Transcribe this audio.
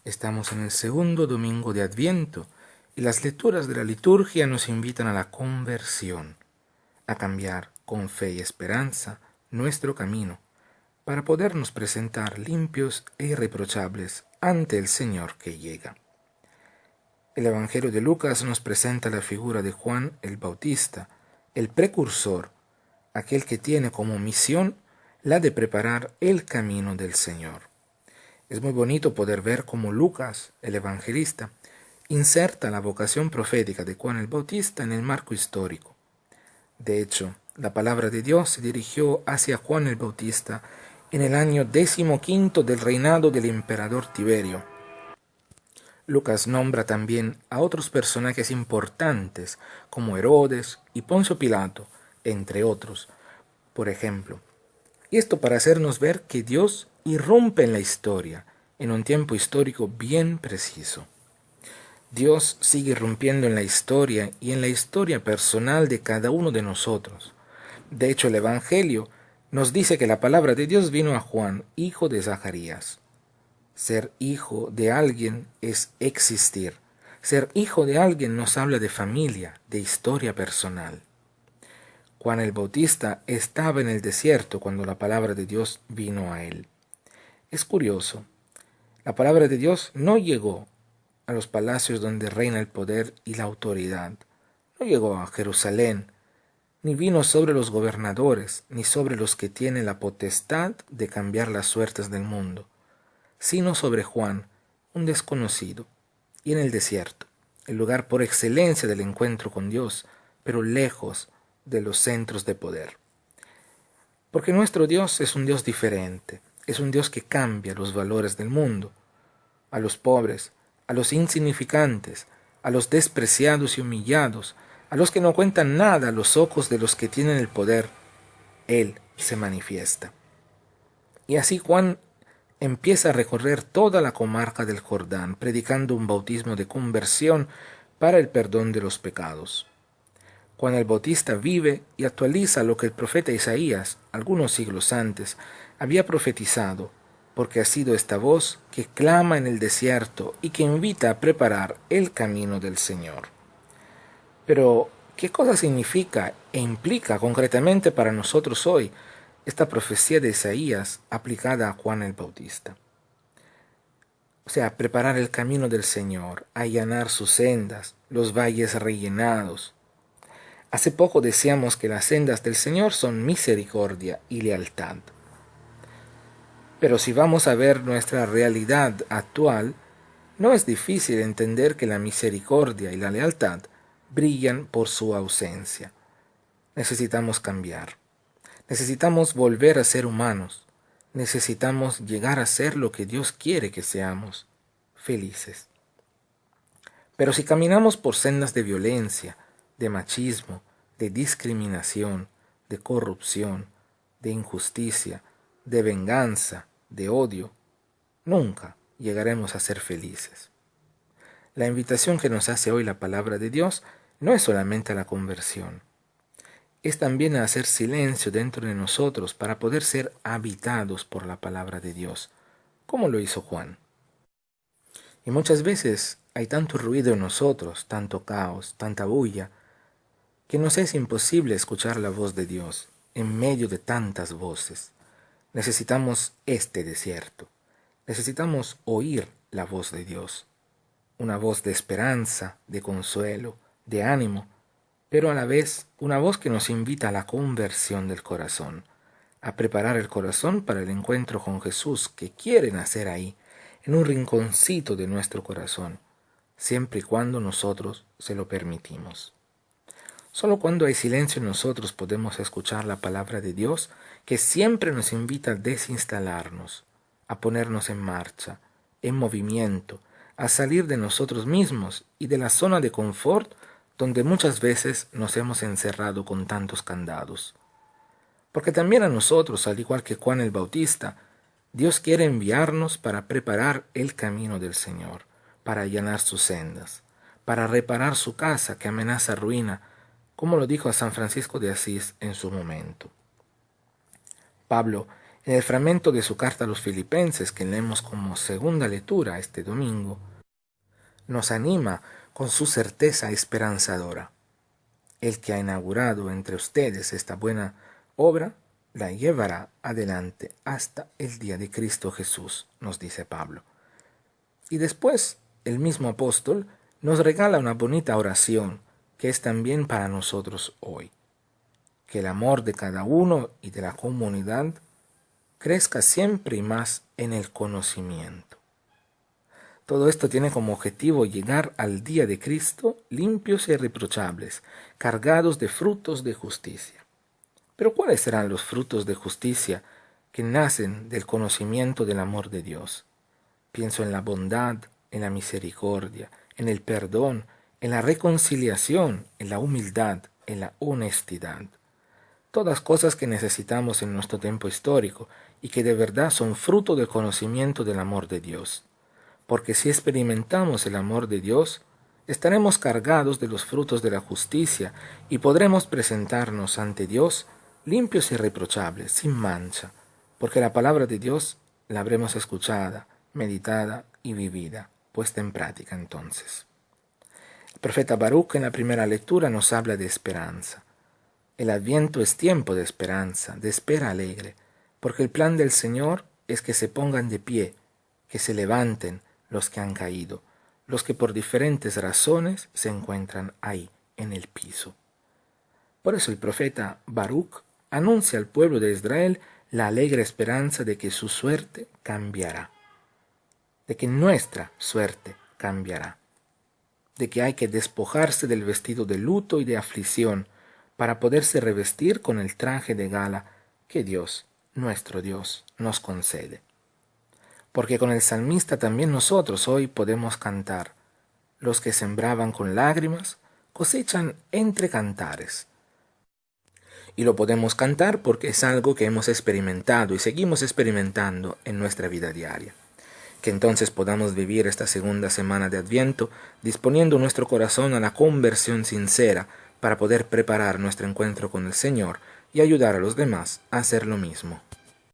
Estamos en el segundo domingo de Adviento y las lecturas de la liturgia nos invitan a la conversión, a cambiar con fe y esperanza nuestro camino para podernos presentar limpios e irreprochables ante el Señor que llega. El Evangelio de Lucas nos presenta la figura de Juan el Bautista, el precursor, aquel que tiene como misión la de preparar el camino del Señor. Es muy bonito poder ver cómo Lucas, el evangelista, inserta la vocación profética de Juan el Bautista en el marco histórico. De hecho, la palabra de Dios se dirigió hacia Juan el Bautista en el año 15 del reinado del emperador Tiberio. Lucas nombra también a otros personajes importantes como Herodes y Poncio Pilato, entre otros, por ejemplo. Y esto para hacernos ver que Dios irrumpe en la historia, en un tiempo histórico bien preciso. Dios sigue irrumpiendo en la historia y en la historia personal de cada uno de nosotros. De hecho, el Evangelio nos dice que la palabra de Dios vino a Juan, hijo de Zacarías. Ser hijo de alguien es existir. Ser hijo de alguien nos habla de familia, de historia personal. Juan el Bautista estaba en el desierto cuando la palabra de Dios vino a él. Es curioso, la palabra de Dios no llegó a los palacios donde reina el poder y la autoridad. No llegó a Jerusalén, ni vino sobre los gobernadores, ni sobre los que tienen la potestad de cambiar las suertes del mundo, sino sobre Juan, un desconocido, y en el desierto, el lugar por excelencia del encuentro con Dios, pero lejos de los centros de poder. Porque nuestro Dios es un Dios diferente, es un Dios que cambia los valores del mundo, a los pobres, a los insignificantes, a los despreciados y humillados, a los que no cuentan nada a los ojos de los que tienen el poder. Él se manifiesta. Y así Juan empieza a recorrer toda la comarca del Jordán, predicando un bautismo de conversión para el perdón de los pecados. Juan el Bautista vive y actualiza lo que el profeta Isaías, algunos siglos antes, había profetizado, porque ha sido esta voz que clama en el desierto y que invita a preparar el camino del Señor. Pero, ¿qué cosa significa e implica concretamente para nosotros hoy esta profecía de Isaías aplicada a Juan el Bautista? O sea, preparar el camino del Señor, allanar sus sendas, los valles rellenados. Hace poco decíamos que las sendas del Señor son misericordia y lealtad. Pero si vamos a ver nuestra realidad actual, no es difícil entender que la misericordia y la lealtad brillan por su ausencia. Necesitamos cambiar. Necesitamos volver a ser humanos. Necesitamos llegar a ser lo que Dios quiere que seamos, felices. Pero si caminamos por sendas de violencia, de machismo, de discriminación, de corrupción, de injusticia, de venganza, de odio, nunca llegaremos a ser felices. La invitación que nos hace hoy la palabra de Dios no es solamente a la conversión, es también a hacer silencio dentro de nosotros para poder ser habitados por la palabra de Dios, como lo hizo Juan. Y muchas veces hay tanto ruido en nosotros, tanto caos, tanta bulla, que nos es imposible escuchar la voz de Dios en medio de tantas voces. Necesitamos este desierto. Necesitamos oír la voz de Dios. Una voz de esperanza, de consuelo, de ánimo, pero a la vez una voz que nos invita a la conversión del corazón, a preparar el corazón para el encuentro con Jesús que quiere nacer ahí, en un rinconcito de nuestro corazón, siempre y cuando nosotros se lo permitimos. Solo cuando hay silencio en nosotros podemos escuchar la palabra de Dios que siempre nos invita a desinstalarnos, a ponernos en marcha, en movimiento, a salir de nosotros mismos y de la zona de confort donde muchas veces nos hemos encerrado con tantos candados. Porque también a nosotros, al igual que Juan el Bautista, Dios quiere enviarnos para preparar el camino del Señor, para allanar sus sendas, para reparar su casa que amenaza ruina, como lo dijo a San Francisco de Asís en su momento. Pablo, En el fragmento de su carta a los Filipenses, que leemos como segunda lectura este domingo, nos anima con su certeza esperanzadora. El que ha inaugurado entre ustedes esta buena obra, la llevará adelante hasta el día de Cristo Jesús, nos dice Pablo. Y después, el mismo apóstol nos regala una bonita oración que es también para nosotros hoy. Que el amor de cada uno y de la comunidad crezca siempre y más en el conocimiento. Todo esto tiene como objetivo llegar al día de Cristo limpios e irreprochables, cargados de frutos de justicia. Pero ¿cuáles serán los frutos de justicia que nacen del conocimiento del amor de Dios? Pienso en la bondad, en la misericordia, en el perdón, en la reconciliación, en la humildad, en la honestidad. Todas cosas que necesitamos en nuestro tiempo histórico y que de verdad son fruto del conocimiento del amor de Dios. Porque si experimentamos el amor de Dios, estaremos cargados de los frutos de la justicia y podremos presentarnos ante Dios limpios y irreprochables, sin mancha, porque la palabra de Dios la habremos escuchada, meditada y vivida, puesta en práctica entonces. El profeta Baruch en la primera lectura nos habla de esperanza. El Adviento es tiempo de esperanza, de espera alegre, porque el plan del Señor es que se pongan de pie, que se levanten los que han caído, los que por diferentes razones se encuentran ahí, en el piso. Por eso el profeta Baruch anuncia al pueblo de Israel la alegre esperanza de que su suerte cambiará, de que nuestra suerte cambiará, de que hay que despojarse del vestido de luto y de aflicción para poderse revestir con el traje de gala que Dios, nuestro Dios, nos concede. Porque con el salmista también nosotros hoy podemos cantar. Los que sembraban con lágrimas cosechan entre cantares. Y lo podemos cantar porque es algo que hemos experimentado y seguimos experimentando en nuestra vida diaria. Que entonces podamos vivir esta segunda semana de Adviento disponiendo nuestro corazón a la conversión sincera para poder preparar nuestro encuentro con el Señor y ayudar a los demás a hacer lo mismo.